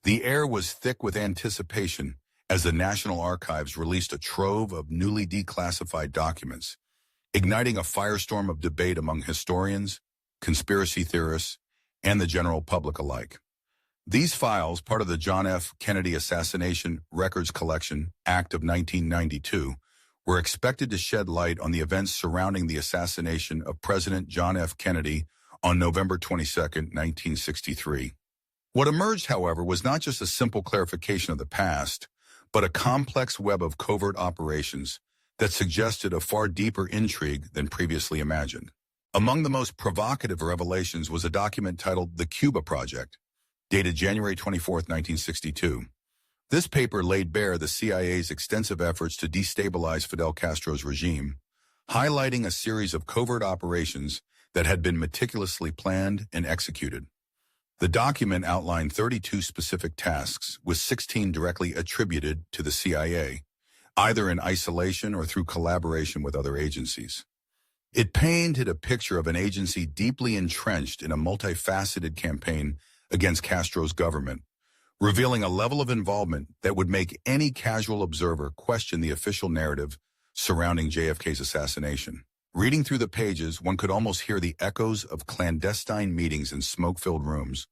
The air was thick with anticipation as the National Archives released a trove of newly declassified documents, igniting a firestorm of debate among historians, conspiracy theorists, and the general public alike. These files, part of the John F. Kennedy Assassination Records Collection Act of 1992, were expected to shed light on the events surrounding the assassination of President John F. Kennedy on November 22, 1963. What emerged, however, was not just a simple clarification of the past, but a complex web of covert operations that suggested a far deeper intrigue than previously imagined. Among the most provocative revelations was a document titled The Cuba Project, dated January 24, 1962. This paper laid bare the CIA's extensive efforts to destabilize Fidel Castro's regime, highlighting a series of covert operations that had been meticulously planned and executed. The document outlined 32 specific tasks, with 16 directly attributed to the CIA, either in isolation or through collaboration with other agencies. It painted a picture of an agency deeply entrenched in a multifaceted campaign against Castro's government, revealing a level of involvement that would make any casual observer question the official narrative surrounding JFK's assassination. Reading through the pages, one could almost hear the echoes of clandestine meetings in smoke-filled rooms,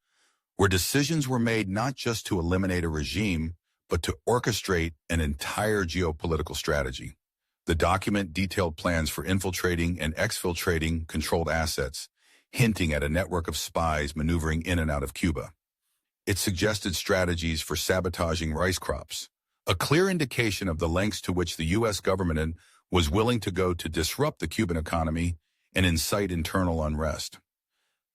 where decisions were made not just to eliminate a regime, but to orchestrate an entire geopolitical strategy. The document detailed plans for infiltrating and exfiltrating controlled assets, hinting at a network of spies maneuvering in and out of Cuba. It suggested strategies for sabotaging rice crops, a clear indication of the lengths to which the U.S. government was willing to go to disrupt the Cuban economy and incite internal unrest.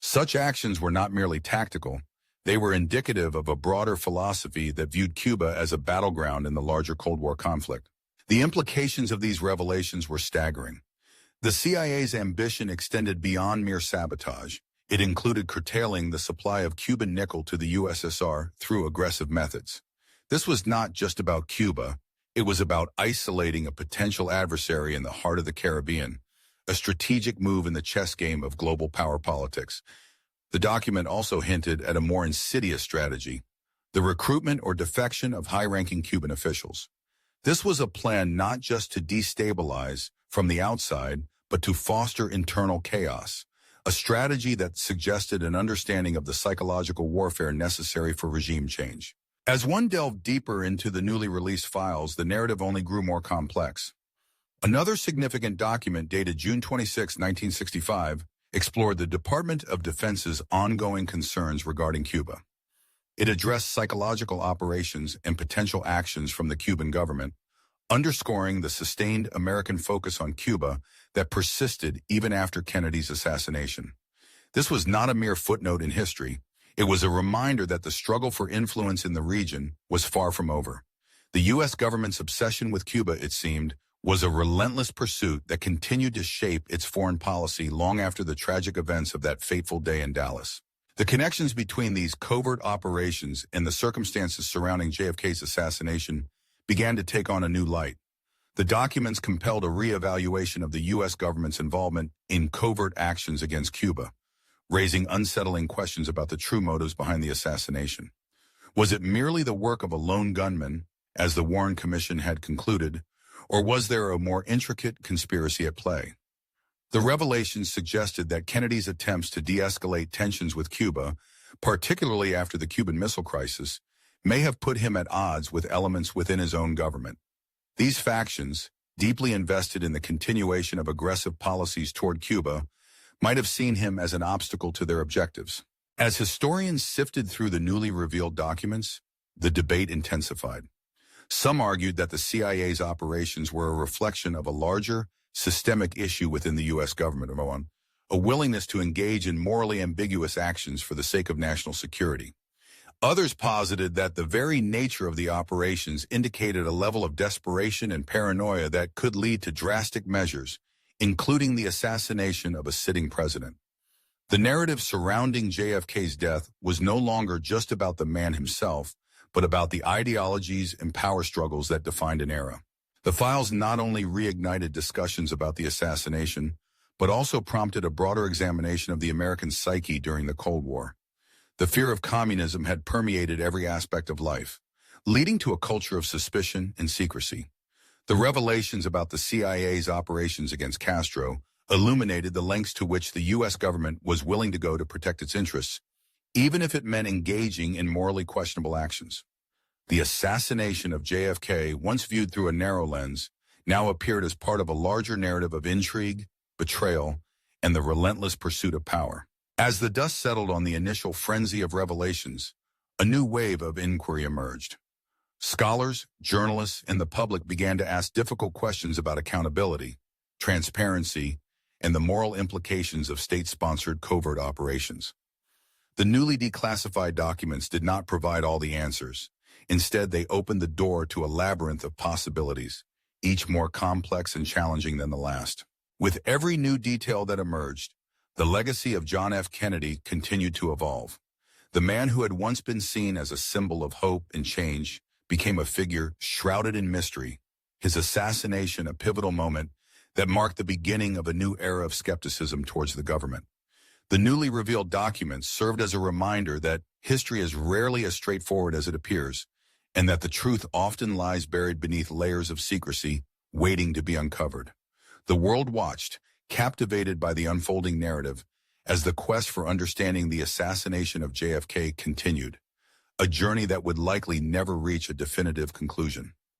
Such actions were not merely tactical, they were indicative of a broader philosophy that viewed Cuba as a battleground in the larger Cold War conflict. The implications of these revelations were staggering. The CIA's ambition extended beyond mere sabotage. It included curtailing the supply of Cuban nickel to the USSR through aggressive methods. This was not just about Cuba. It was about isolating a potential adversary in the heart of the Caribbean, a strategic move in the chess game of global power politics. The document also hinted at a more insidious strategy, the recruitment or defection of high-ranking Cuban officials. This was a plan not just to destabilize from the outside, but to foster internal chaos, a strategy that suggested an understanding of the psychological warfare necessary for regime change. As one delved deeper into the newly released files, the narrative only grew more complex. Another significant document dated June 26, 1965, explored the Department of Defense's ongoing concerns regarding Cuba. It addressed psychological operations and potential actions from the Cuban government, underscoring the sustained American focus on Cuba that persisted even after Kennedy's assassination. This was not a mere footnote in history. It was a reminder that the struggle for influence in the region was far from over. The U.S. government's obsession with Cuba, it seemed, was a relentless pursuit that continued to shape its foreign policy long after the tragic events of that fateful day in Dallas. The connections between these covert operations and the circumstances surrounding JFK's assassination began to take on a new light. The documents compelled a re-evaluation of the U.S. government's involvement in covert actions against Cuba, raising unsettling questions about the true motives behind the assassination. Was it merely the work of a lone gunman, as the Warren Commission had concluded, or was there a more intricate conspiracy at play? The revelations suggested that Kennedy's attempts to de-escalate tensions with Cuba, particularly after the Cuban Missile Crisis, may have put him at odds with elements within his own government. These factions, deeply invested in the continuation of aggressive policies toward Cuba, might have seen him as an obstacle to their objectives. As historians sifted through the newly revealed documents, the debate intensified. Some argued that the CIA's operations were a reflection of a larger, systemic issue within the U.S. government, a willingness to engage in morally ambiguous actions for the sake of national security. Others posited that the very nature of the operations indicated a level of desperation and paranoia that could lead to drastic measures, including the assassination of a sitting president. The narrative surrounding JFK's death was no longer just about the man himself, but about the ideologies and power struggles that defined an era. The files not only reignited discussions about the assassination, but also prompted a broader examination of the American psyche during the Cold War. The fear of communism had permeated every aspect of life, leading to a culture of suspicion and secrecy. The revelations about the CIA's operations against Castro illuminated the lengths to which the U.S. government was willing to go to protect its interests, even if it meant engaging in morally questionable actions. The assassination of JFK, once viewed through a narrow lens, now appeared as part of a larger narrative of intrigue, betrayal, and the relentless pursuit of power. As the dust settled on the initial frenzy of revelations, a new wave of inquiry emerged. Scholars, journalists, and the public began to ask difficult questions about accountability, transparency, and the moral implications of state-sponsored covert operations. The newly declassified documents did not provide all the answers. Instead, they opened the door to a labyrinth of possibilities, each more complex and challenging than the last. With every new detail that emerged, the legacy of John F. Kennedy continued to evolve. The man who had once been seen as a symbol of hope and change became a figure shrouded in mystery, his assassination a pivotal moment that marked the beginning of a new era of skepticism towards the government. The newly revealed documents served as a reminder that history is rarely as straightforward as it appears, and that the truth often lies buried beneath layers of secrecy, waiting to be uncovered. The world watched, captivated by the unfolding narrative, as the quest for understanding the assassination of JFK continued, a journey that would likely never reach a definitive conclusion.